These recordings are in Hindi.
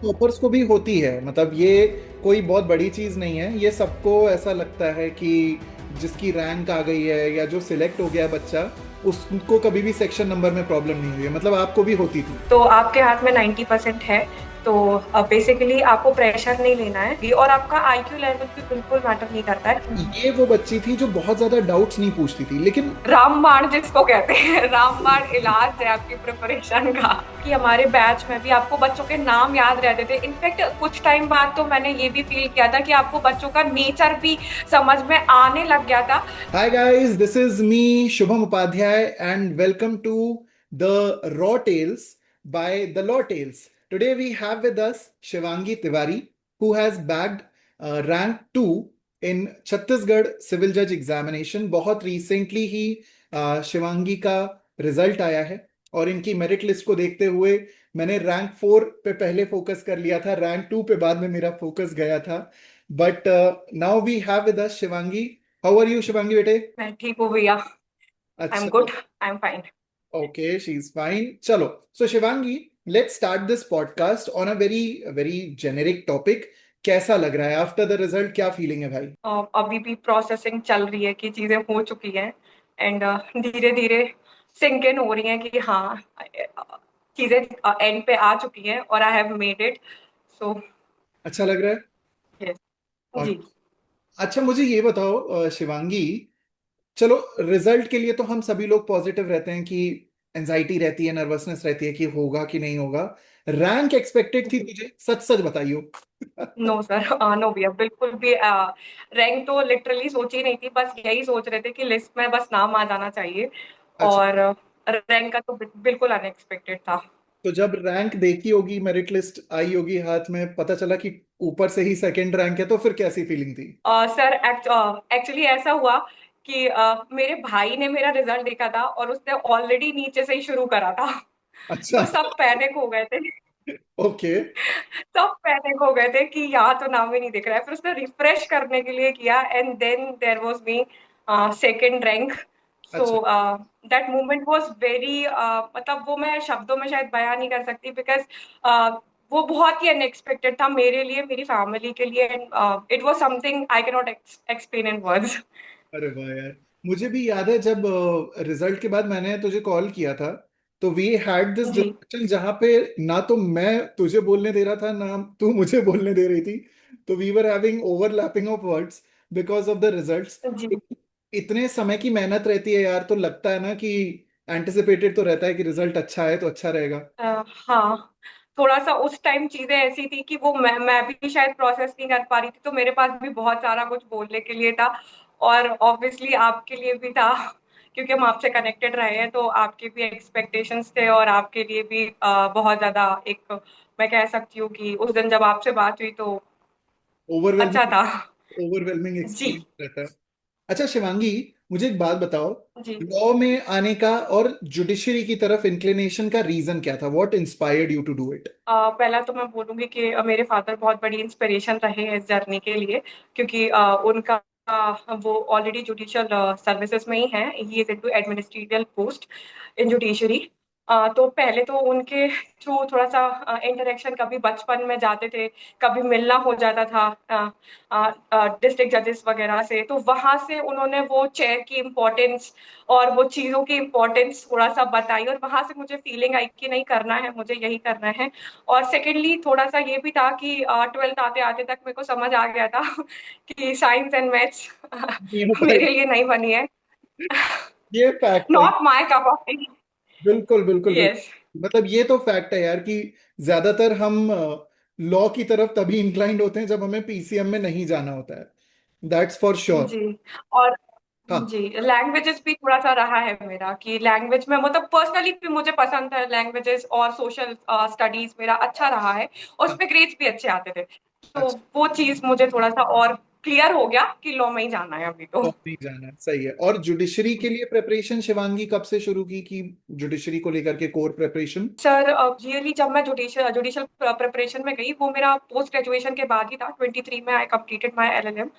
टॉपर्स को भी होती है, मतलब ये कोई बहुत बड़ी चीज नहीं है। ये सबको ऐसा लगता है कि जिसकी रैंक आ गई है या जो सिलेक्ट हो गया बच्चा, उसको कभी भी सेक्शन नंबर में प्रॉब्लम नहीं हुई है। मतलब आपको भी होती थी? तो आपके हाथ में 90% है। तो बेसिकली आपको प्रेशर नहीं लेना है और आपका आईक्यू लेवल भी बिल्कुल मैटर नहीं करता है। ये वो बच्ची थी जो बहुत ज्यादा डाउट्स नहीं पूछती थी, लेकिन रामबाण जिसको कहते हैं, रामबाण इलाज है आपकी प्रिपरेशन का। कि हमारे बैच में भी आपको बच्चों के नाम याद रहते थे। इनफैक्ट कुछ टाइम बाद तो मैंने ये भी फील किया था कि आपको बच्चों का नेचर भी समझ में आने लग गया था। hi guys, this is me Shubham Upadhyay and welcome to the Raw Tales by the Law Tales. Today we have with us Shivangi Tiwari, who has bagged rank 2 in Chhattisgarh Civil Judge Examination. बहुत recently ही शिवांगी का रिजल्ट आया है, और इनकी मेरिट लिस्ट को देखते हुए मैंने रैंक 4 पे पहले फोकस कर लिया था, रैंक 2 पे बाद में मेरा फोकस गया था। But now we have with us Shivangi. How are you Shivangi बेटे? मैं ठीक हूँ भैया। आई एम अच्छा। Good. I am fine. Okay, she is fine. चलो, so Shivangi, let's start this podcast on a very very generic topic. कैसा लग रहा है आफ्टर द रिजल्ट? क्या फीलिंग है भाई? अभी भी प्रोसेसिंग चल रही है कि चीजें हो चुकी हैं। एंड धीरे धीरे सिंक इन हो रही हैं कि हाँ, चीजें एंड पे आ चुकी हैं और आई हैव मेड इट। सो अच्छा लग रहा है? यस। और जी। अच्छा, मुझे ये बताओ शिवांगी, चलो, रिजल्ट के लिए तो हम सभी लोग पॉजिटिव रहते हैं कि एंजाइटी रहती है, नर्वसनेस रहती है कि होगा कि नहीं होगा। रैंक एक्सपेक्टेड थी तुझे? सच सच बताइयो। नो सर, नो भैया, बिल्कुल भी रैंक तो लिटरली सोची ही नहीं थी। बस यही सोच रहे थे कि लिस्ट में बस नाम आ जाना चाहिए। अच्छा, और रैंक का तो बिल्कुल अनएक्सपेक्टेड था। तो जब रैंक देखी होगी, मेरिट लिस्ट आई होगी हाथ में, पता चला कि ऊपर से ही सेकंड रैंक है, तो फिर कैसी फीलिंग थी? सर एक्चुअली ऐसा हुआ कि मेरे भाई ने मेरा रिजल्ट देखा था और उसने ऑलरेडी नीचे से ही शुरू करा था। अच्छा। तो सब पैनिक हो गए थे। ओके। सब पैनिक हो गए थे कि यहाँ तो नाम ही नहीं दिख रहा है। फिर उसने रिफ्रेश करने के लिए किया and then there was me second rank. So अच्छा। दैट मोमेंट वाज वेरी, मतलब वो मैं शब्दों में शायद बयान नहीं कर सकती, बिकॉज वो बहुत ही अनएक्सपेक्टेड था मेरे लिए, मेरी फैमिली के लिए। And it was something I can not explain in words. अरे वाह यार, मुझे भी याद है जब रिजल्ट के बाद मैंने तुझे कॉल किया था, तो वी हैड दिस जी। डिस्कशन जहां पे ना तो मैं तुझे बोलने दे रहा था, ना तू मुझे बोलने दे रही थी। तो we were having overlapping of words because of the results. जी। इतने समय की मेहनत रहती है यार, तो लगता है ना कि एंटिसिपेटेड तो रहता है कि रिजल्ट अच्छा है तो अच्छा रहेगा। हाँ, थोड़ा सा उस टाइम चीजें ऐसी थी कि वो मैं भी शायद प्रोसेस नहीं कर पा रही थी, तो मेरे पास भी बहुत सारा कुछ बोलने के लिए था। और ऑब्वियसली आपके लिए भी था, क्योंकि हम आपसे कनेक्टेड रहे हैं, तो आपके भी एक्सपेक्टेशंस थे और आपके लिए भी बहुत ज्यादा एक, मैं कह सकती हूँ कि उस दिन जब आपसे बात हुई तो अच्छा ओवरवेलमिंग, था। ओवरवेलमिंग जी। एक्सपीरियंस रहता है। अच्छा शिवांगी, मुझे एक बात बताओ, जी। लॉ में आने का और जुडिशरी की तरफ इंक्लिनेशन का रीजन क्या था? What inspired you to do it? पहला तो मैं बोलूंगी कि मेरे फादर बहुत बड़ी इंस्पिरेशन रहे हैं इस जर्नी के लिए, क्योंकि उनका वो ऑलरेडी जुडिशियल सर्विसेज में ही हैं। He is into administrative post in judiciary. तो पहले तो उनके थ्रू थोड़ा सा इंटरेक्शन, कभी बचपन में जाते थे, कभी मिलना हो जाता था डिस्ट्रिक्ट जजेस वगैरह से, तो वहां से उन्होंने वो चेयर की इम्पोर्टेंस और वो चीजों की इम्पोर्टेंस थोड़ा सा बताई, और वहां से मुझे फीलिंग आई कि नहीं, करना है मुझे, यही करना है। और सेकेंडली थोड़ा सा ये भी था कि ट्वेल्थ आते आते तक मेरे को समझ आ गया था कि साइंस एंड मैथ्स नहीं हो मेरे पाएगा। लिए नहीं बनी है। ये फैक्ट है। Not my cup of T. बिल्कुल बिल्कुल यस। बिल्कुल, मतलब ये तो फैक्ट है यार कि ज्यादातर हम लॉ की तरफ तभी इंक्लाइंड होते हैं जब हमें पीसीएम में नहीं जाना होता है। That's for sure. जी। और हाँ। जी, लैंग्वेजेस भी थोड़ा सा रहा है मेरा कि लैंग्वेज में, मतलब पर्सनली भी मुझे पसंद है लैंग्वेजेस, और सोशल स्टडीज मेरा अच्छा रहा है, और हाँ। उसमें ग्रेड्स भी अच्छे आते थे। तो अच्छा। वो चीज मुझे थोड़ा सा और क्लियर हो गया कि लॉ में ही जाना है अभी तो। तो नहीं जाना है, सही है। और जुडिशरी के लिए प्रिपरेशन शिवांगी कब से शुरू की कि जुडिशरी को लेकर के कोर प्रिपरेशन? सर रियली जब मैं जुडिशियल जुडिशियल प्रिपरेशन में गई, वो मेरा पोस्ट ग्रेजुएशन के बाद ही था। 23 में I completed my LLM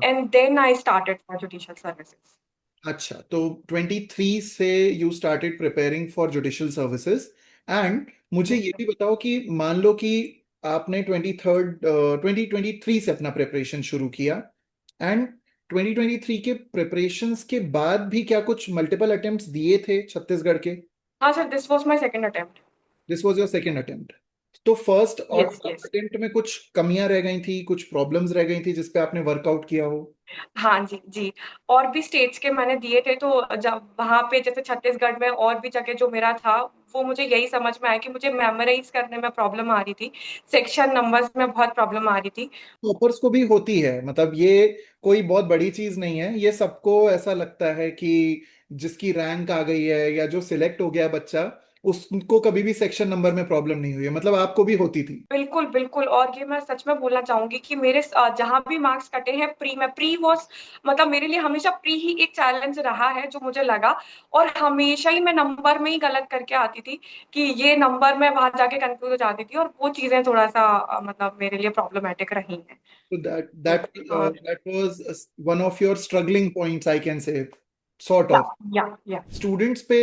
and then I started for judicial services. अच्छा, तो 23 से you started preparing for judicial services. And मुझे यस ये सर। भी बताओ कि मान लो कि आपने 2023 से अपना प्रिपरेशन शुरू किया, एंड 2023 के प्रिपरेशंस के बाद भी क्या कुछ मल्टीपल अटेम्प्ट्स दिए थे छत्तीसगढ़ के? हाँ sir, this was my second attempt. This was your second attempt. तो फर्स्ट और यस थर्ड यस। अटेम्प्ट में कुछ कमियां रह गई थी, कुछ प्रॉब्लम्स रह गई थी जिस पे आपने वर्कआउट किया हो? हाँ जी, जी। और भी स्टेट्स के मैंने दिए थे, तो जब वहाँ पे जैसे छत्तीसगढ़ में और भी जगह जो मेरा था, वो मुझे यही समझ में आया कि मुझे मेमोराइज़ करने में प्रॉब्लम आ रही थी, सेक्शन नंबर्स में बहुत प्रॉब्लम आ रही थी। टॉपर्स को भी होती है, मतलब ये कोई बहुत बड़ी चीज नहीं है, ये सबको ऐसा लगता है कि जिसकी रैंक आ गई है या जो सिलेक्ट हो गया है बच्चा, उसको कभी भी सेक्शन नंबर में प्रॉब्लम नहीं हुई है, मतलब आपको भी होती थी? बिल्कुल, बिल्कुल। और ये मैं सच में बोलना चाहूँगी कि मेरे जहाँ भी मार्क्स कटे हैं प्री वाज़ मतलब मेरे लिए हमेशा प्री ही एक चैलेंज रहा है, जो मुझे लगा। और हमेशा ही मैं नंबर में ही गलत करके आती थी, कि ये नंबर में वहाँ जाके कन्फ्यूज़ हो जाती थी, और वो चीज़ें थोड़ा-सा मतलब मेरे लिए प्रॉब्लमैटिक रही हैं। तो दैट तो दैट हाँ, that was one of your struggling points, I can say, sort या ऑफ। या। स्टूडेंट्स पे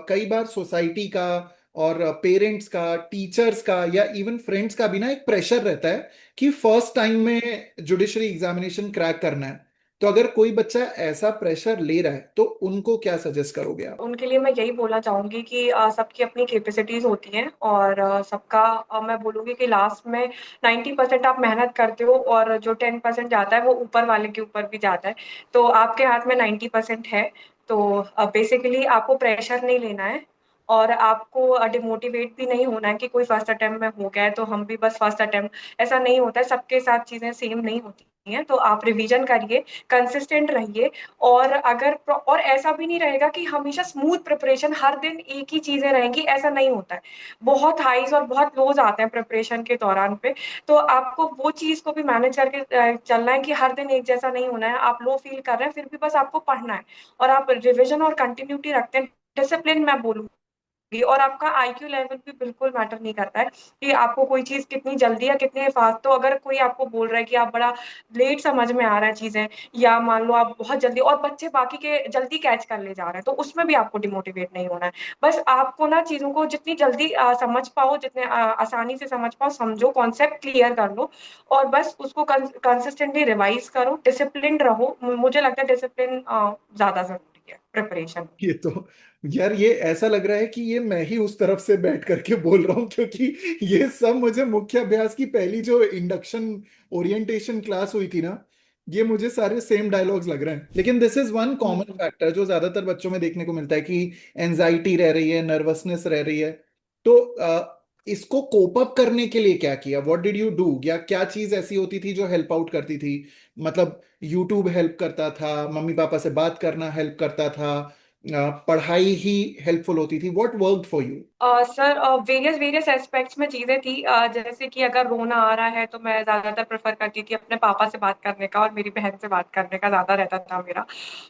कई बार सोसाइटी का और पेरेंट्स का, टीचर्स का या इवन फ्रेंड्स का भी ना एक प्रेशर रहता है कि फर्स्ट टाइम में जुडिशरी एग्जामिनेशन क्रैक करना है। तो अगर कोई बच्चा ऐसा प्रेशर ले रहा है तो उनको क्या सजेस्ट करोगे आप? उनके लिए मैं यही बोलना चाहूँगी कि सबकी अपनी कैपेसिटीज़ होती हैं, और सबका मैं बोलूँगी कि लास्ट में 90% आप मेहनत करते हो, और जो 10% जाता है वो ऊपर वाले के ऊपर भी जाता है। तो आपके हाथ में 90% है, तो बेसिकली आपको प्रेशर नहीं लेना है, और आपको डिमोटिवेट भी नहीं होना है कि कोई फर्स्ट अटेम्प्ट में हो गया है तो हम भी बस फर्स्ट अटेम्प्ट, ऐसा नहीं होता है, सबके साथ चीज़ें सेम नहीं होती हैं। तो आप रिवीजन करिए, कंसिस्टेंट रहिए, और और ऐसा भी नहीं रहेगा कि हमेशा स्मूथ प्रिपरेशन हर दिन एक ही चीजें रहेंगी, ऐसा नहीं होता है। बहुत हाईज और बहुत लोज आते हैं प्रिपरेशन के दौरान पे। तो आपको वो चीज को भी मैनेज करके चलना है कि हर दिन एक जैसा नहीं होना है। आप लो फील कर रहे हैं फिर भी बस आपको पढ़ना है, और आप रिविजन और कंटिन्यूटी रखते हैं, डिसिप्लिन मैं बोलूँ। और आपका आईक्यू लेवल भी बिल्कुल मैटर नहीं करता है कि आपको कोई चीज़ कितनी जल्दी या कितने फास्ट। तो अगर कोई आपको बोल रहा है कि आप बड़ा लेट समझ में आ रहा है चीज़ें, या मान लो आप बहुत जल्दी, और बच्चे बाकी के जल्दी कैच कर ले जा रहे हैं, तो उसमें भी आपको डिमोटिवेट नहीं होना है। बस आपको ना चीज़ों को जितनी जल्दी समझ पाओ, जितने आसानी से समझ पाओ, समझो, कॉन्सेप्ट क्लियर कर लो, और बस उसको कंसिस्टेंटली रिवाइज करो, डिसिप्लिन्ड रहो। मुझे लगता है डिसिप्लिन ज़्यादा ज़रूरी है प्रिपरेशन में। ये तो, यार ये ऐसा लग रहा है कि ये मैं ही उस तरफ से बैठ करके बोल रहा हूँ, क्योंकि ये सब मुझे मुख्य अभ्यास की पहली जो इंडक्शन ओरिएंटेशन क्लास हुई थी ना, ये मुझे सारे सेम डायलॉग्स लग रहे हैं। लेकिन this is one common hmm. Factor जो ज्यादातर बच्चों में देखने को मिलता है कि एनजाइटी रह रही है, नर्वसनेस रह रही है। तो इसको कोप अप करने के लिए क्या किया? What did you do? या क्या चीज ऐसी होती थी जो हेल्प आउट करती थी? मतलब यूट्यूब हेल्प करता था, मम्मी पापा से बात करना हेल्प करता था, पढ़ाई ही हेल्पफुल होती थी? What worked for you? Sir various various aspects में चीज़ें थी। जैसे कि अगर रोना आ रहा है तो मैं ज़्यादातर प्रेफ़र करती थी अपने पापा से बात करने का, और मेरी बहन से बात करने का ज़्यादा रहता था मेरा।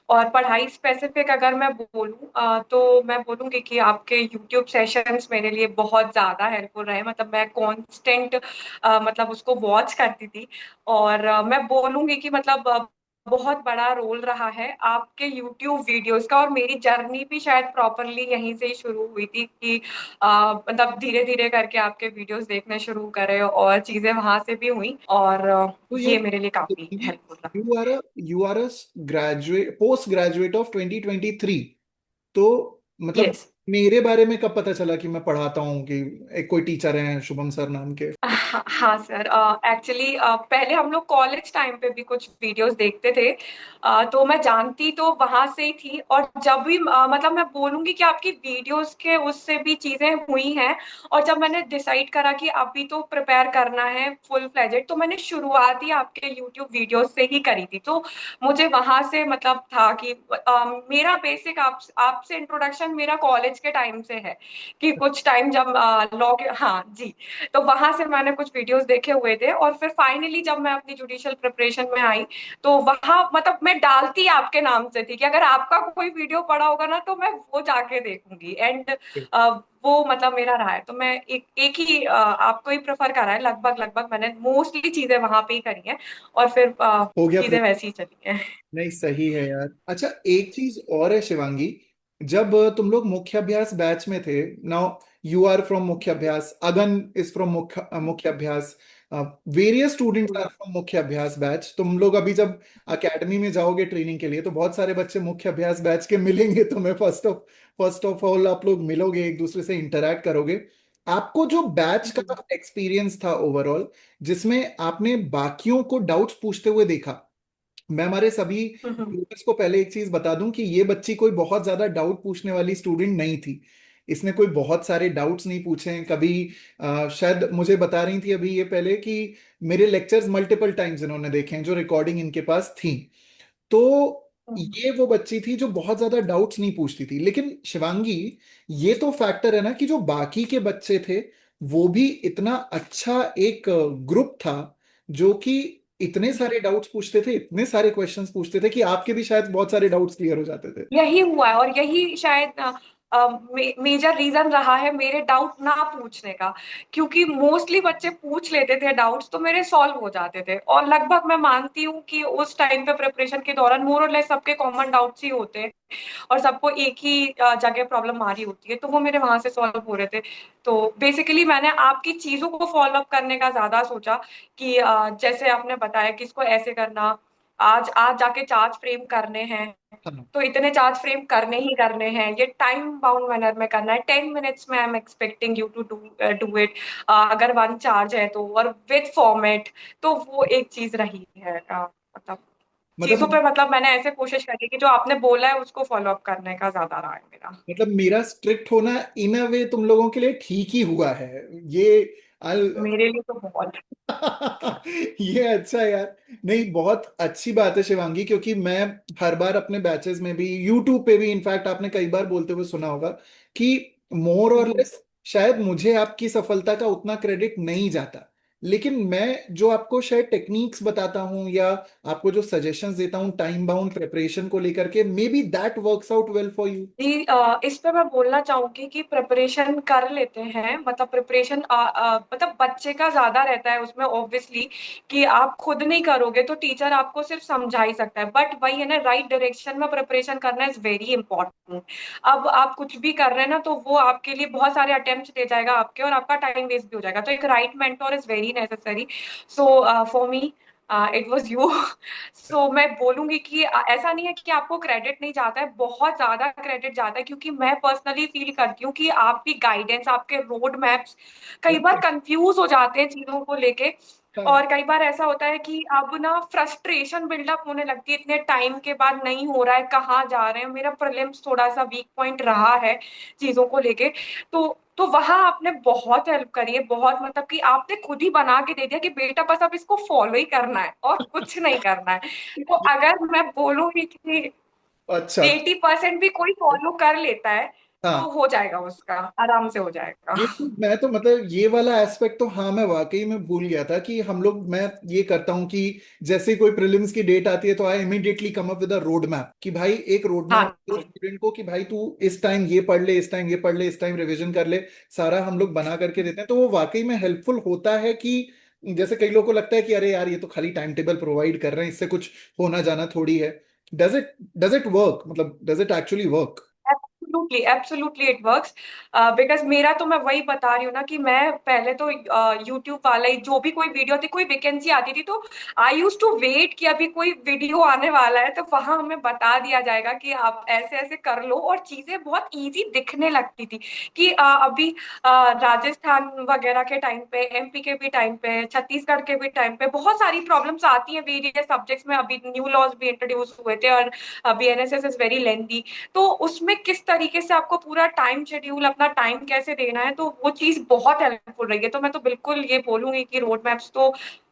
और पढ़ाई स्पेसिफ़िक अगर मैं बोलूँ तो मैं बोलूँगी कि आपके यूट्यूब सेशंस मेरे लिए बहुत ज़्यादा हेल्पफुल रहे। मतलब मैं कॉन्स्टेंट मतलब उसको वॉच करती थी, और मैं बोलूँगी कि मतलब बहुत बड़ा रोल रहा है आपके यूट्यूब वीडियोज़ का। और मेरी जर्नी भी शायद प्रॉपरली यहीं से ही शुरू हुई थी कि मतलब धीरे-धीरे करके आपके वीडियोज़ देखने शुरू करे, और चीज़ें वहाँ से भी हुई, और तो ये यार, मेरे लिए काफ़ी हेल्पफुल रहा। You are a graduate, post graduate of 2023। तो मतलब येस। मेरे बारे में कब पता चला कि मैं पढ़ाता हूँ, कि एक कोई टीचर हैं शुभम सर नाम के? हाँ सर, एक्चुअली पहले हम लोग कॉलेज टाइम पे भी कुछ वीडियोस देखते थे। तो मैं जानती तो वहां से ही थी, और जब भी मतलब मैं बोलूंगी कि आपकी वीडियोस के उससे भी चीजें हुई हैं। और जब मैंने डिसाइड करा कि अभी तो प्रिपेयर करना है फुल फ्लेजेड, तो मैंने शुरुआत ही आपके यूट्यूब वीडियोस से ही करी थी। तो मुझे वहां से मतलब था कि मेरा बेसिक आपसे इंट्रोडक्शन मेरा कॉलेज के टाइम से है, कि कुछ टाइम जब लॉ के, हाँ जी, तो वहां से मैंने कुछ वीडियोस देखे हुए थे। और फिर फाइनली जब मैं अपनी जुडिशियल प्रिपरेशन में आई, तो वहां मतलब मैं डालती आपके नाम से थी कि अगर आपका कोई वीडियो पड़ा होगा ना तो मैं वो जाके देखूंगी। एंड वो मतलब मेरा रहा है, तो मैं एक ही आपको ही प्रेफर करा है। लगभग लगभग मैंने मोस्टली चीजें वहां पे ही करी हैं, और फिर हो गया। चीजें वैसी ही चली हैं। नहीं, सही है यार। अच्छा, एक चीज और है शिवांगी, जब तुम लोग मुख्य अभ्यास बैच में थे, नाउ यू आर फ्रॉम मुख्य अभ्यास, अगन इज फ्रॉम मुख्य अभ्यास, वेरियस स्टूडेंट्स आर फ्रॉम मुख्य अभ्यास बैच। तुम लोग अभी जब अकेडमी में जाओगे ट्रेनिंग के लिए तो बहुत सारे बच्चे मुख्य अभ्यास बैच के मिलेंगे तुम्हें। फर्स्ट ऑफ ऑल आप लोग मिलोगे, एक दूसरे से इंटरेक्ट करोगे। आपको जो बैच का एक्सपीरियंस था ओवरऑल, जिसमें आपने बाकियों को डाउट्स पूछते हुए देखा, मैं हमारे सभी व्यूअर्स को पहले एक चीज बता दूं कि ये बच्ची कोई बहुत ज्यादा डाउट पूछने वाली स्टूडेंट नहीं थी। इसने कोई बहुत सारे डाउट्स नहीं पूछे हैं कभी। शायद मुझे बता रही थी अभी ये पहले कि मेरे लेक्चर्स मल्टीपल टाइम्स इन्होंने देखे हैं, जो रिकॉर्डिंग इनके पास थी। तो ये वो बच्ची थी जो बहुत ज्यादा डाउट्स नहीं पूछती थी। लेकिन शिवांगी, ये तो फैक्टर है ना कि जो बाकी के बच्चे थे वो भी इतना अच्छा एक ग्रुप था जो कि इतने सारे डाउट्स पूछते थे, इतने सारे क्वेश्चंस पूछते थे कि आपके भी शायद बहुत सारे डाउट्स क्लियर हो जाते थे। यही हुआ है, और यही शायद मेजर रीजन रहा है मेरे डाउट ना पूछने का, क्योंकि मोस्टली बच्चे पूछ लेते थे डाउट्स तो मेरे सॉल्व हो जाते थे। और लगभग मैं मानती हूँ कि उस टाइम पे प्रिपरेशन के दौरान मोर और लेस सबके कॉमन डाउट्स ही होते हैं, और सबको एक ही जगह प्रॉब्लम आ रही होती है, तो वो मेरे वहां से सॉल्व हो रहे थे। तो बेसिकली मैंने आपकी चीजों को फॉलो अप करने का ज्यादा सोचा कि जैसे आपने बताया कि इसको ऐसे करना, आज आज जाके चार्ज फ्रेम करने हैं, हाँ, तो इतने चार्ज फ्रेम करने ही करने हैं, ये टाइम बाउंड मैनर में करना है, 10 मिनट्स में I am expecting you to do it, अगर वन चार्ज है तो, और विथ फॉर्मेट। तो वो एक चीज रही है, मतलब चीजों मतलब पे, मतलब मैंने ऐसे कोशिश करी कि जो आपने बोला है उसको फॉलो अप करने का ज्यादा रहा है मेरा। मतलब मेरा स्ट्रिक्ट होना इन अ वे तुम लोगों के लिए ठीक ही हुआ है ये। मेरे लिए तो बहुत। ये अच्छा है यार। नहीं, बहुत अच्छी बात है शिवांगी, क्योंकि मैं हर बार अपने बैचेस में भी, यूट्यूब पे भी, इनफैक्ट आपने कई बार बोलते हुए सुना होगा कि मोर और लेस शायद मुझे आपकी सफलता का उतना क्रेडिट नहीं जाता, लेकिन मैं जो आपको शायद टेक्निक्स बताता हूँ या आपको जो सजेशंस देता हूँ टाइम बाउंड प्रिपरेशन को लेकर के, maybe that works out well for you. जी, इस पे मैं बोलना चाहूंगी कि प्रिपरेशन कर लेते हैं, मतलब प्रिपरेशन मतलब बच्चे का ज्यादा रहता है उसमें ऑब्वियसली, कि आप खुद नहीं करोगे तो टीचर आपको सिर्फ समझा ही सकता है, बट वही है ना, राइट डायरेक्शन में प्रिपरेशन करना इज वेरी इंपॉर्टेंट। अब आप कुछ भी कर रहे हैं ना, तो वो आपके लिए बहुत सारे अटेम्प्ट ले जाएगा आपके, और आपका टाइम वेस्ट भी हो जाएगा, तो एक right mentor is very necessary. So for me it was you. So मैं बोलूंगी कि ऐसा नहीं है कि आपको क्रेडिट नहीं जाता है, बहुत ज्यादा क्रेडिट जाता है, क्योंकि मैं पर्सनली फील करती हूँ कि आपकी गाइडेंस, आपके रोड मैप्स कई बार कंफ्यूज हो जाते हैं चीजों को लेके। हाँ। और कई बार ऐसा होता है कि अब ना फ्रस्ट्रेशन बिल्डअप होने लगती है इतने टाइम के बाद, नहीं हो रहा है, कहाँ जा रहे हैं, मेरा प्रीलिम्स थोड़ा सा वीक पॉइंट रहा है चीजों को लेके। तो वहां आपने बहुत हेल्प करी है, बहुत, मतलब कि आपने खुद ही बना के दे दिया कि बेटा बस अब इसको फॉलो ही करना है और कुछ नहीं करना है। तो अगर मैं बोलूंगी कि अच्छा। 80% भी कोई फॉलो कर लेता है तो हाँ, हो जाएगा, उसका आराम से हो जाएगा। मैं तो मतलब ये वाला एस्पेक्ट तो हाँ, मैं वाकई में भूल गया था कि हम लोग, मैं ये करता हूँ कि जैसे कोई प्रीलिम्स की डेट आती है तो I immediately come up with a road map, कि भाई एक रोड हाँ मैप दो जी। स्टूडेंट को कि भाई तू इस टाइम ये पढ़ ले, इस टाइम ये पढ़ ले, इस टाइम रिवीजन कर ले। सारा हम लोग बना करके देते हैं, तो वो वाकई में हेल्पफुल होता है कि जैसे कई लोगों को लगता है कि अरे यार ये तो खाली टाइम टेबल प्रोवाइड कर रहे हैं, इससे कुछ होना जाना थोड़ी है। डज इट वर्क, मतलब does it actually work? Absolutely absolutely it works. Because मेरा तो, मैं वही बता रही हूँ ना, कि मैं पहले तो यूट्यूब वाला ही, जो भी कोई वीडियो थी, कोई वैकेंसी आती थी, तो आई यूज टू वेट कि अभी कोई वीडियो आने वाला है तो वहां हमें बता दिया जाएगा कि आप ऐसे ऐसे कर लो, और चीजें बहुत इजी दिखने लगती थी कि अभी राजस्थान वगैरह के टाइम पे, एमपी के भी टाइम पे, छत्तीसगढ़ के भी टाइम पे बहुत सारी प्रॉब्लम्स आती हैं वेरियस सब्जेक्ट्स में, अभी न्यू लॉज भी इंट्रोड्यूस हुए थे, और बीएनएसएस इज वेरी लेंथी। तो उसमें किस तरीके से आपको पूरा टाइम शेड्यूल, अपना टाइम कैसे देना है, तो वो चीज बहुत हेल्पफुल रही है। तो मैं तो बिल्कुल ये बोलूंगी कि रोड मैप्स तो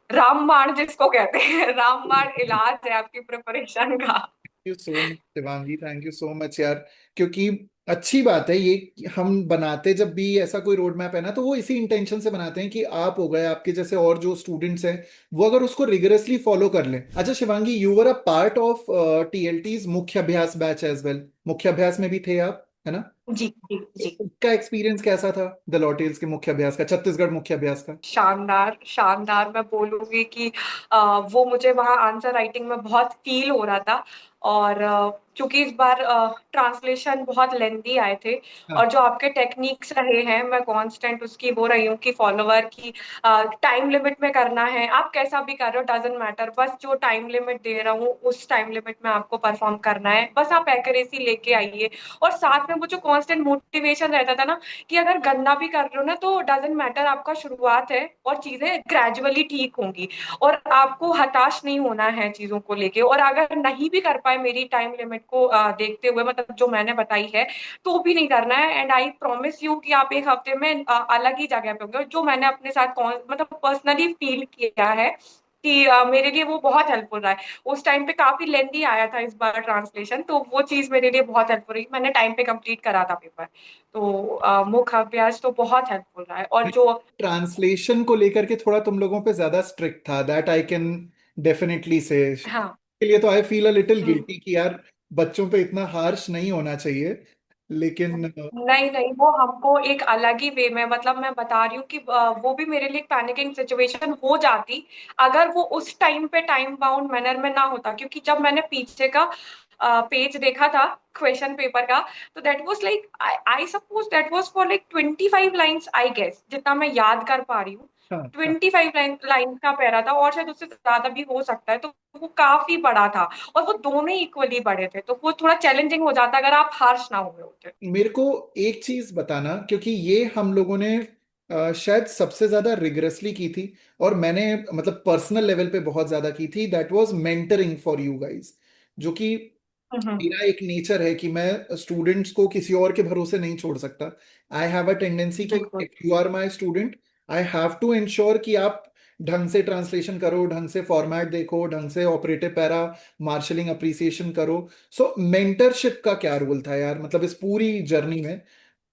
रामबाण जिसको कहते हैं, रामबाण इलाज है आपकी प्रिपरेशन का। You so much Shivangi, thank you so much यार। क्योंकि अच्छी बात है ये कि हम बनाते जब भी ऐसा कोई रोड मैप है ना, तो वो इसी इंटेंशन से बनाते हैं कि आप हो गए, आपके जैसे और जो स्टूडेंट्स हैं वो अगर उसको रिगरसली फॉलो कर लें। अच्छा Shivangi, you were a part of टीएलटीज मुख्य अभ्यास बैच एज वेल, मुख्य अभ्यास में भी थे आप, है ना? जी जी जी। उसका एक्सपीरियंस कैसा था, द लॉटेल्स के मुख्य अभ्यास का, छत्तीसगढ़ मुख्य अभ्यास का? शानदार शानदार, मैं बोलूंगी कि वो मुझे वहां आंसर राइटिंग में बहुत फील हो रहा था। और क्योंकि इस बार ट्रांसलेशन बहुत लेंदी आए थे, हाँ। और जो आपके टेक्निक्स रहे हैं मैं कांस्टेंट उसकी वो रही हूँ कि फॉलोवर की टाइम लिमिट में करना है। आप कैसा भी कर रहे हो डजंट मैटर, बस जो टाइम लिमिट दे रहा हूँ उस टाइम लिमिट में आपको परफॉर्म करना है, बस आप एक्यूरेसी लेके आइए। और साथ में वो जो कांस्टेंट मोटिवेशन रहता था ना कि अगर गन्ना भी कर रहे हो ना तो डजंट मैटर, आपका शुरुआत है और चीजें ग्रेजुअली ठीक होंगी, और आपको हताश नहीं होना है चीजों को लेके। और अगर नहीं भी कर पाए मेरी टाइम लिमिट को देखते हुए, मतलब जो मैंने बताई है, तो भी नहीं करना है। एंड आई प्रॉमिस यू कि आप एक हफ्ते में अलग ही जगह पे होंगे। जो मैंने अपने साथ मतलब पर्सनली फील किया है कि मेरे लिए वो बहुत हेल्पफुल रहा है। उस टाइम पे काफी लेंदी आया था इस बार ट्रांसलेशन, तो वो चीज मेरे लिए बहुत हेल्पफुल रही। मैंने टाइम पे कंप्लीट करा था पेपर, तो मुख्य अभ्यास तो बहुत हेल्पफुल रहा है। और जो ट्रांसलेशन को लेकर के थोड़ा तुम लोगों पे ज्यादा स्ट्रिक्ट था, दैट आई कैन डेफिनेटली से। हाँ। के लिए तो I feel a little hmm. Guilty कि यार बच्चों पे इतना हार्श नहीं होना चाहिए, लेकिन नहीं नहीं, वो हमको एक अलग ही वे में, मतलब मैं बता रही हूँ कि वो भी मेरे लिए पैनिकिंग सिचुएशन हो जाती अगर वो उस टाइम पे टाइम बाउंड मैनर में ना होता। क्योंकि जब मैंने पीछे का पेज देखा था क्वेश्चन पेपर का, तो that was like I suppose that was for like 25 lines, I guess जितना मैं याद कर पा रही हूँ। हाँ हाँ। 25 लाइन का पैरा था, और शायद उससे ज्यादा भी हो सकता है। तो वो काफी बड़ा था, और वो दोनों ही इक्वली बड़े थे, तो वो थोड़ा चैलेंजिंग हो जाता अगर आप हार्श ना हुए होते। मेरे को एक चीज बताना, क्योंकि ये हम लोगों ने शायद सबसे ज्यादा रिगरसली की थी, और मैंने मतलब पर्सनल लेवल पे बहुत ज्यादा की थी, that was mentoring for you guys. जो कि हम्म। मेरा एक नेचर है कि मैं स्टूडेंट्स को किसी और के भरोसे नहीं छोड़ सकता। आई हैव अ टेंडेंसी कि बिल्कुल। If you are my student, I have to ensure कि आप ढंग से ट्रांसलेशन करो, ढंग से फॉर्मेट देखो, ढंग से ऑपरेटिव पैरा मार्शलिंग अप्रिसिएशन करो। सो मेंटरशिप का क्या रोल था यार, मतलब इस पूरी जर्नी में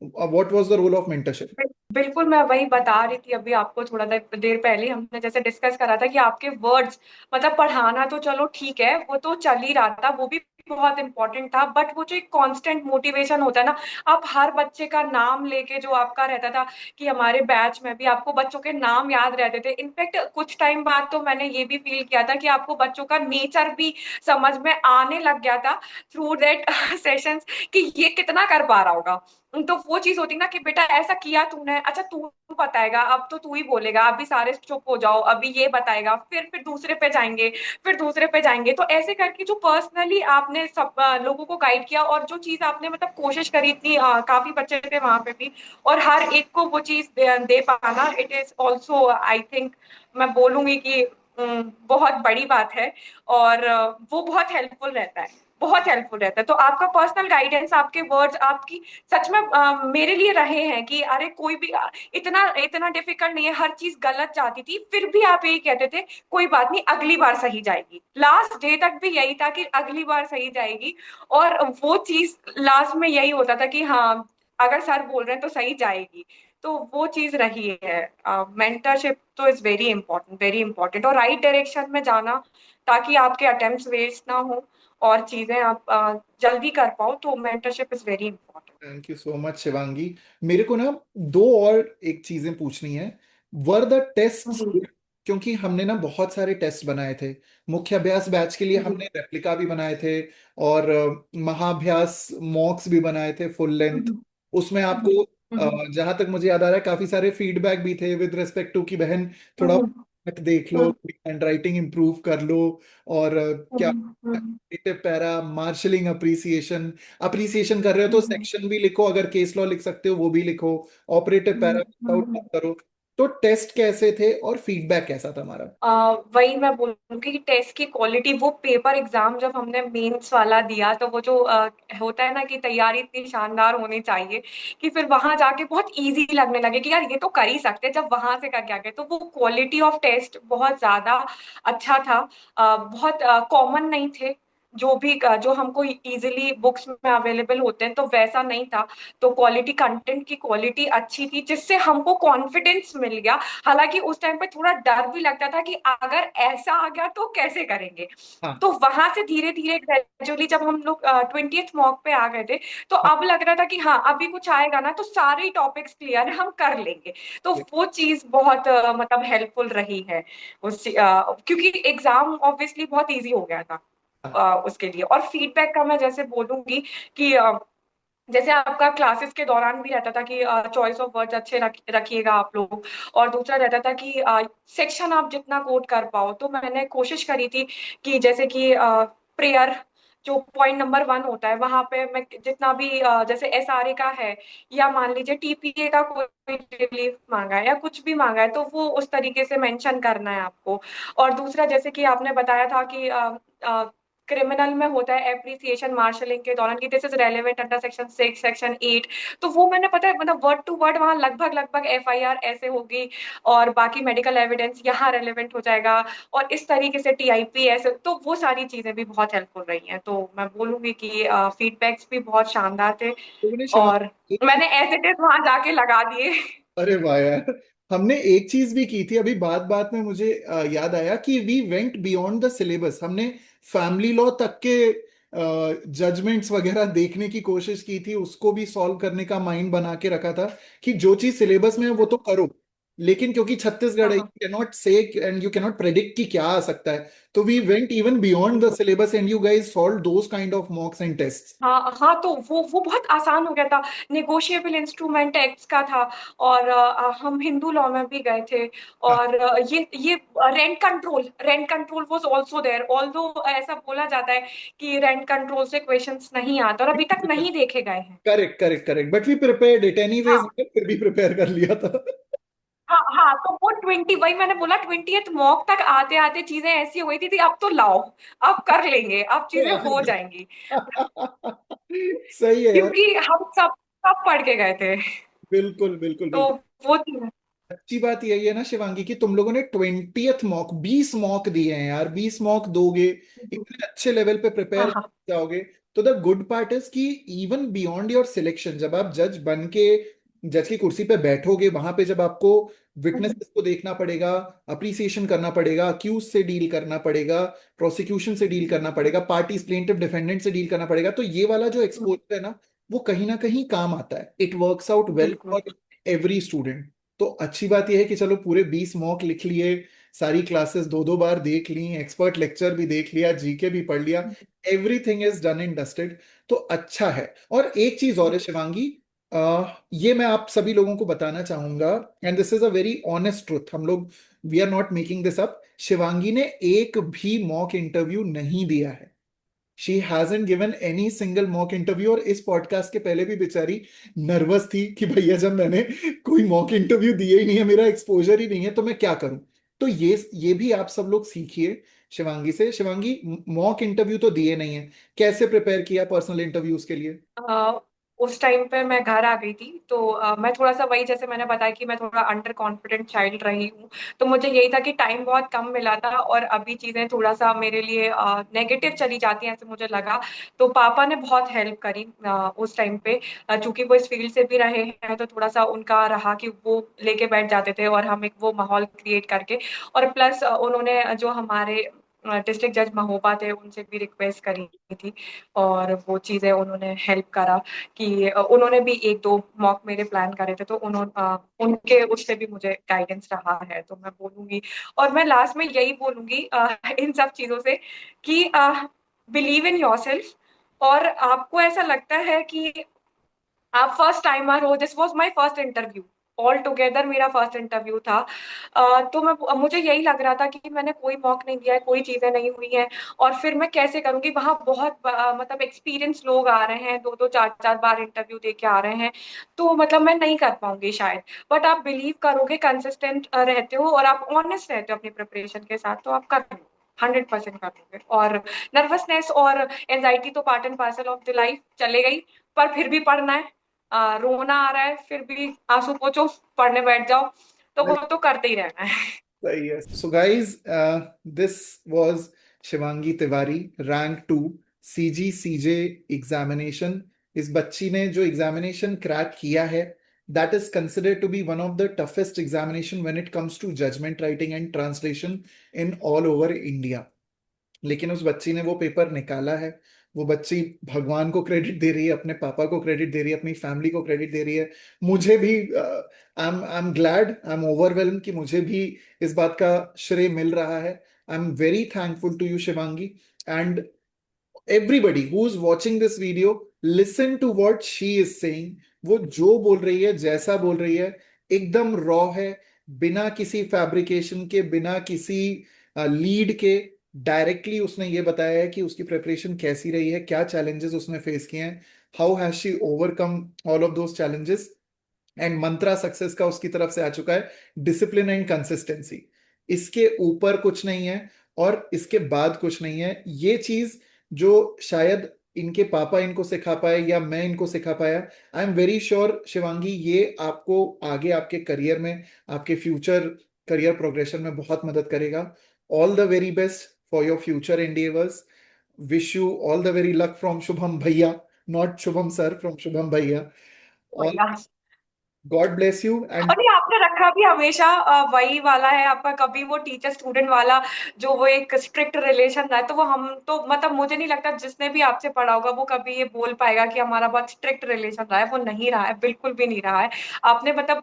what was the role of mentorship? बिल्कुल, मैं वही बता रही थी अभी आपको थोड़ा देर देर पहले हमने जैसे डिस्कस करा था कि आपके वर्ड्स, मतलब पढ़ाना तो चलो ठीक है, वो तो चल ही रहा था, वो भी बहुत इंपॉर्टेंट था। बट वो जो एक कांस्टेंट मोटिवेशन होता है ना, आप हर बच्चे का नाम लेके, जो आपका रहता था कि हमारे बैच में भी आपको बच्चों के नाम याद रहते थे। इनफैक्ट कुछ टाइम बाद तो मैंने ये भी फील किया था कि आपको बच्चों का नेचर भी समझ में आने लग गया था थ्रू दैट सेशंस, कि ये कितना कर पा रहा होगा। तो वो चीज होती ना कि बेटा ऐसा किया तूने, अच्छा तू बताएगा, अब तो तू ही बोलेगा, अभी सारे चुप हो जाओ, अभी ये बताएगा, फिर दूसरे पे जाएंगे, फिर दूसरे पे जाएंगे। तो ऐसे करके जो पर्सनली आपने सब लोगों को गाइड किया, और जो चीज आपने मतलब कोशिश करी थी, काफी बच्चे थे वहां पे भी, और हर एक को वो चीज दे पाना, it is also I think, मैं बोलूंगी कि बहुत बड़ी बात है। और वो बहुत हेल्पफुल रहता है, बहुत हेल्पफुल रहता है। तो आपका पर्सनल गाइडेंस, आपके वर्ड्स, आपकी सच में मेरे लिए रहे हैं कि अरे कोई भी इतना इतना डिफिकल्ट नहीं है। हर चीज गलत जाती थी, फिर भी आप यही कहते थे कोई बात नहीं, अगली बार सही जाएगी। लास्ट डे तक भी यही था कि अगली बार सही जाएगी। और वो चीज लास्ट में यही होता था कि हाँ, अगर सर बोल रहे हैं तो सही जाएगी। तो वो चीज रही है। मेंटरशिप तो is very important, very important, और राइट डायरेक्शन में जाना, ताकि आपके अटेम्प्ट्स वेस्ट ना हो और चीजें आप जल्दी कर पाओ। तो mentorship is very important. Thank you so much Shivangi. मेरे को ना दो और एक चीजें पूछनी है। वर द टेस्ट, जी। क्योंकि हमने ना बहुत सारे टेस्ट बनाए थे मुख्य अभ्यास बैच के लिए, जी। हमने रेप्लिका भी बनाए थे, और महाअभ्यास मॉक्स भी बनाए थे फुल लेंथ। हम्म। उसमें हम्म। आपको हम्म। जहां तक मुझे याद आ रहा है काफी सारे फीडबैक भी थे विद रिस्पेक्ट टू कि बहन थोड़ा हम्म। देख लो, हम्म। हैंड राइटिंग इंप्रूव कर लो, और क्या हम्म। हम्म। पैरा मार्शलिंग अप्रिसिएशन, अप्रिसिएशन कर रहे हो तो हम्म। सेक्शन भी लिखो, अगर केस लॉ लिख सकते हो वो भी लिखो, ऑपरेटिव पैरा आउट हम्म। मत करो। तो टेस्ट कैसे थे और फीडबैक कैसा था हमारा? वही मैं बोलूँगी कि टेस्ट की क्वालिटी, वो पेपर एग्जाम जब हमने मेंस वाला दिया, तो वो जो होता है ना कि तैयारी इतनी शानदार होनी चाहिए कि फिर वहां जाके बहुत इजी लगने लगे कि यार ये तो कर ही सकते हैं, जब वहां से करके आ गए। तो वो क्वालिटी ऑफ टेस्ट बहुत ज्यादा अच्छा था। बहुत कॉमन नहीं थे, जो भी जो हमको इजीली बुक्स में अवेलेबल होते हैं, तो वैसा नहीं था। तो क्वालिटी, कंटेंट की क्वालिटी अच्छी थी, जिससे हमको कॉन्फिडेंस मिल गया। हालांकि उस टाइम पे थोड़ा डर भी लगता था कि अगर ऐसा आ गया तो कैसे करेंगे। हाँ तो वहां से धीरे धीरे ग्रेजुअली जब हम लोग 20th मॉक पे आ गए थे, तो हाँ। अब लग रहा था कि हाँ, अभी कुछ आएगा ना तो सारे टॉपिक्स क्लियर है, हम कर लेंगे। तो वो चीज बहुत मतलब हेल्पफुल रही है क्योंकि एग्जाम ऑब्वियसली बहुत इजी हो गया था। उसके लिए। और फीडबैक का मैं जैसे बोलूंगी कि जैसे आपका क्लासेस के दौरान भी रहता था कि चॉइस ऑफ वर्ड्स अच्छे रखिएगा आप लोग, और दूसरा रहता था कि सेक्शन आप जितना कोट कर पाओ। तो मैंने कोशिश करी थी कि जैसे कि प्रेयर जो पॉइंट नंबर 1 होता है वहां पे मैं जितना भी जैसे एसआरए का है, या मान लीजिए टीपीए का कोई रिलीफ मांगा है या कुछ भी मांगा है, तो वो उस तरीके से मेंशन करना है आपको। और दूसरा जैसे कि आपने बताया था कि क्रिमिनल में होता है एप्रिसिएशन मार्शलिंग के दौरान कि this is relevant under section 6 section 8। तो वो मैंने पता है मतलब वर्ड टू वर्ड वहां लगभग लगभग एफआईआर ऐसे होगी, और बाकी मेडिकल एविडेंस यहाँ रेलेवेंट हो जाएगा, और इस तरीके से टीआईपी ऐसे। तो वो सारी चीजें भी बहुत हेल्पफुल रही हैं। तो मैं बोलूंगी कि फीडबैक्स भी बहुत शानदार थे, लोगों ने और शिवांगी एक चीज, मैंने एज इट इज वहां जाके लगा दिए। अरे वाह यार, हमने एक चीज भी की थी अभी बात बात में मुझे याद आया कि we went beyond the syllabus. हमने फैमिली लॉ तक के जजमेंट्स वगैरह देखने की कोशिश की थी, उसको भी सॉल्व करने का माइंड बना के रखा था कि जो चीज सिलेबस में है वो तो करो, लेकिन क्योंकि छत्तीसगढ़ हाँ है, यू हाँ can not say and you can not predict कि क्या आ सकता है, तो we went even beyond the syllabus and you guys solve those kind of mocks and test. हाँ हाँ। तो वो बहुत आसान हो गया था। नेगोशिएबल इंस्ट्रूमेंट एक्ट्स का था, और हम हिंदू लॉ में भी गए थे। और ये rent control was also there, although ऐसा बोला जाता है कि रेंट कंट्रोल से क्वेश्चंस नहीं आते और अभी तक नहीं देखे गए हैं। Correct correct correct, but we prepared it anyways, हाँ फिर भी प्रिपेयर कर लिया था। हाँ हाँ। तो वो 20, वही मैंने बोला 20th मॉक तक आते आते चीजें ऐसी हो गई थी अब तो लाओ, अब कर लेंगे, अब चीजें हो जाएंगी। सही है यार। क्योंकि हम सब सब पढ़ के गए थे। बिल्कुल बिल्कुल तो बिल्कुल। वो चीज। अच्छी बात यही है ना शिवांगी कि तुम लोगों ने 20th मॉक 20 मॉक दिए हैं यार, 20 मॉक दोगे, इतने अच्छे लेवल पे हाँ प्रिपेयर हाँ। जाओगे। तो द गुड पार्ट इज कि इवन बियॉन्ड योर सिलेक्शन, जब आप जज बन के जज की कुर्सी पे बैठोगे, वहां पे जब आपको विटनेसेस को देखना पड़ेगा, अप्रिसिएशन करना पड़ेगा, अक्यूज से डील करना पड़ेगा, प्रोसिक्यूशन से डील करना पड़ेगा, पार्टीज प्लेंटिफ डिफेंडेंट से डील करना पड़ेगा, तो ये वाला जो एक्सपोजर है ना, वो कहीं ना कहीं काम आता है। इट वर्क्स आउट वेल बिल्कुल। For every student. तो अच्छी बात यह है कि चलो पूरे 20 मॉक लिख लिए, सारी क्लासेस दो दो बार देख ली, एक्सपर्ट लेक्चर भी देख लिया, जीके भी पढ़ लिया, everything is done and dusted. तो अच्छा है। और एक चीज और है शिवांगी, ये मैं आप सभी लोगों को बताना चाहूंगा, and this is a very honest truth, हम लोग we are not making this up, Shivangi ने एक भी मॉक इंटरव्यू नहीं दिया है। She hasn't given any single mock interview, और इस पॉडकास्ट के पहले भी बेचारी नर्वस थी कि भैया जब मैंने कोई मॉक इंटरव्यू दिया ही नहीं है, मेरा एक्सपोजर ही नहीं है, तो मैं क्या करूं। तो ये भी आप सब लोग सीखिए शिवांगी से। शिवांगी, मॉक इंटरव्यू तो दिए नहीं है, कैसे प्रिपेयर किया पर्सनल इंटरव्यूज के लिए? अ, उस टाइम पे मैं घर आ गई थी, तो मैं थोड़ा सा वही जैसे मैंने बताया कि मैं थोड़ा अंडर कॉन्फिडेंट चाइल्ड रही हूँ। तो मुझे यही था कि टाइम बहुत कम मिला था, और अभी चीजें थोड़ा सा मेरे लिए नेगेटिव चली जाती हैं ऐसे मुझे लगा। तो पापा ने बहुत हेल्प करी उस टाइम पे, चूंकि वो इस फील्ड से भी रहे हैं, तो थोड़ा सा उनका रहा कि वो लेके बैठ जाते थे और हम एक वो माहौल क्रिएट करके। और प्लस उन्होंने जो हमारे डिस्ट्रिक्ट जज महोबा थे उनसे भी रिक्वेस्ट करी थी, और वो चीजें उन्होंने हेल्प करा कि उन्होंने भी एक दो मॉक मेरे प्लान करे थे, तो उनके उससे भी मुझे गाइडेंस रहा है। तो मैं बोलूंगी, और मैं लास्ट में यही बोलूंगी इन सब चीजों से कि बिलीव इन योरसेल्फ। और आपको ऐसा लगता है कि आप फर्स्ट टाइमर हो, this was my first interview, all together मेरा फर्स्ट इंटरव्यू था। तो मुझे यही लग रहा था कि मैंने कोई मॉक नहीं दिया है, कोई चीजें नहीं हुई हैं, और फिर मैं कैसे करूंगी। वहां बहुत मतलब एक्सपीरियंस लोग आ रहे हैं, दो दो चार चार बार इंटरव्यू दे के आ रहे हैं, तो मतलब मैं नहीं कर पाऊंगी शायद। बट आप बिलीव करोगे, कंसिस्टेंट रहते हो और आप ऑनेस्ट रहते हो अपनी प्रिपरेशन के साथ, तो आप कर लो, 100% कर लोगे। और नर्वसनेस और एंजाइटी तो part and parcel of the life, चले गई, पर फिर भी पढ़ना है। रोना आ रहा है फिर भी आंसू पोंछो, पढ़ने बैठ जाओ, तो वो तो करते ही रहना है। सही है। So guys, this was Shivangi Tiwari, rank 2 CG CJ examination. इस बच्ची ने जो एग्जामिनेशन क्रैक किया है, that is considered to be one of the toughest examination when it comes to judgement writing and translation in all over India. लेकिन उस बच्ची ने वो पेपर निकाला है। वो बच्ची भगवान को क्रेडिट दे रही है, अपने पापा को क्रेडिट दे रही है, अपनी फैमिली को क्रेडिट दे रही है। मुझे भी I am glad, I am overwhelm कि मुझे भी इस बात का श्रेय मिल रहा है। I am very thankful to you Shivangi. And everybody who is watching this video, listen to what she is saying. वो जो बोल रही है, जैसा बोल रही है, एकदम रॉ है, बिना किसी फैब्रिकेशन के, बिना किसी लीड के। डायरेक्टली उसने ये बताया है कि उसकी प्रिपरेशन कैसी रही है, क्या चैलेंजेस उसने फेस किए हैं, how has she overcome all of those challenges. And Mantra success का उसकी तरफ से आ चुका है, डिसिप्लिन एंड कंसिस्टेंसी। इसके ऊपर कुछ नहीं है और इसके बाद कुछ नहीं है। ये चीज जो शायद इनके पापा इनको सिखा पाए या मैं इनको सिखा पाया, आई एम वेरी श्योर शिवांगी ये आपको आगे आपके करियर में, आपके फ्यूचर करियर प्रोग्रेशन में बहुत मदद करेगा। All the very best for your future endeavours. Wish you all the very luck from Shubham भैया, not Shubham sir, from Shubham भैया। ऑल, भैया। गॉड ब्लेस यू और एंड ये आपने रखा भी हमेशा वही वाला है आपका, कभी वो टीचर स्टूडेंट वाला जो वो एक स्ट्रिक्ट रिलेशन रहा है, तो वो हम तो मतलब मुझे नहीं लगता जिसने भी आपसे पढ़ा होगा वो कभी ये बोल पाएगा कि हमारा बहुत स्ट्रिक्ट रिलेशन रहा है। वो नहीं रहा है, बिल्कुल भी नहीं रहा है। आपने मतलब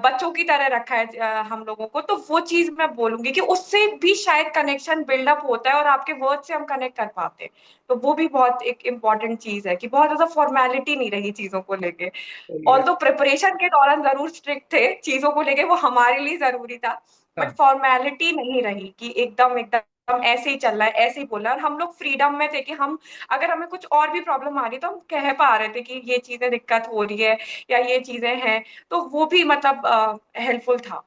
बच्चों की तरह रखा है हम लोगों को। तो वो चीज मैं बोलूंगी कि उससे भी शायद कनेक्शन बिल्डअप होता है और आपके वर्ड से हम कनेक्ट कर पाते हैं। तो वो भी बहुत एक इम्पॉर्टेंट चीज है कि बहुत ज्यादा फॉर्मेलिटी नहीं रही चीजों को लेके। बोलिए। ऑल्दो प्रिपरेशन के दौरान जरूर स्ट्रिक्ट थे चीजों को लेके, वो हमारे लिए जरूरी था। बट हाँ फॉर्मेलिटी नहीं रही कि एकदम एकदम ऐसे ही चल रहा है, ऐसे ही बोला। और हम लोग फ्रीडम में थे कि हम अगर हमें कुछ और भी प्रॉब्लम आ रही तो हम कह पा रहे थे कि ये चीजें दिक्कत हो रही है या ये चीजें हैं। तो वो भी मतलब हेल्पफुल था।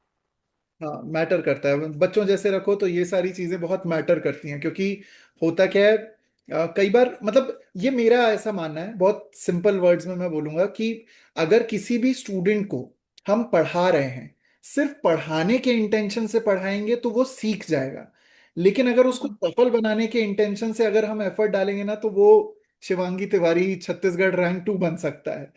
हाँ, मैटर करता है। बच्चों जैसे रखो तो ये सारी चीजें बहुत मैटर करती हैं, क्योंकि होता क्या है, कई बार मतलब ये मेरा ऐसा मानना है, बहुत सिंपल वर्ड्स में मैं बोलूंगा कि अगर किसी भी स्टूडेंट को हम पढ़ा रहे हैं, सिर्फ पढ़ाने के इंटेंशन से पढ़ाएंगे तो वो सीख जाएगा। लेकिन अगर उसको हम्म। सफल बनाने के इंटेंशन से अगर हम एफर्ट डालेंगे ना, तो वो शिवांगी तिवारी छत्तीसगढ़ रैंक 2 बन सकता है।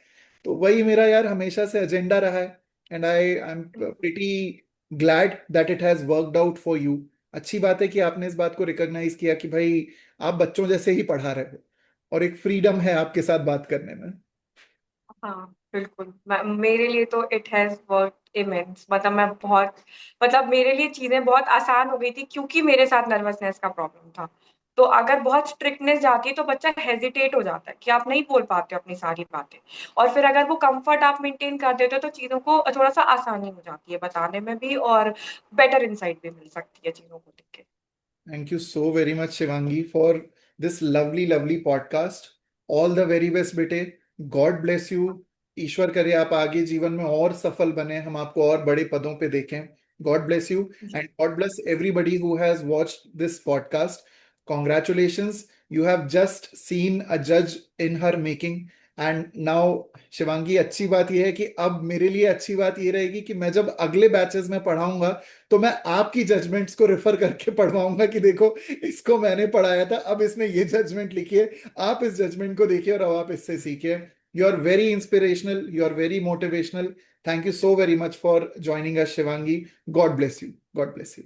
तो वही मेरा यार हमेशा से एजेंडा रहा है। And I am pretty glad that it has worked out for you. अच्छी बात है कि आपने इस बात को रिकॉग्नाइज किया कि भाई आप बच्चों जैसे ही पढ़ा रहे हो और एक फ्रीडम है आपके साथ बात करने में। हाँ बिल्कुल। मेरे लिए तो इट हैज वर्क इमेंस। मतलब मैं बहुत मतलब मेरे लिए चीजें बहुत आसान हो गई थी क्योंकि मेरे साथ नर्वसनेस का प्रॉब्लम था। तो अगर बहुत स्ट्रिक्टनेस जाती है तो बच्चा हेजिटेट हो जाता है कि आप नहीं बोल पाते हो अपनी सारी बातें। और फिर अगर वो कंफर्ट आप मेंटेन कर देते हो तो चीजों को थोड़ा सा आसानी हो जाती है बताने में भी, और बेटर इंसाइट भी मिल सकती है चीजों को देख के। Thank you so very much, Shivangi, for this lovely, lovely podcast. All the very best, बेटे। God bless you. ईश्वर करे आप आगे जीवन में और सफल बने, हम आपको और बड़े पदों पे देखें। God bless you and God bless everybody who has watched this podcast. Congratulations, you have just seen a judge in her making. And now Shivangi, अच्छी बात यह है कि अब मेरे लिए अच्छी बात यह रहेगी कि मैं जब अगले बैचेस में पढ़ाऊंगा तो मैं आपकी जजमेंट्स को रेफर करके पढ़वाऊंगा कि देखो इसको मैंने पढ़ाया था, अब इसने ये जजमेंट लिखी है, आप इस जजमेंट को देखिए और अब आप इससे सीखिए। You are very inspirational, you are very motivational. Thank you so very much for joining us Shivangi. God bless you, God bless you.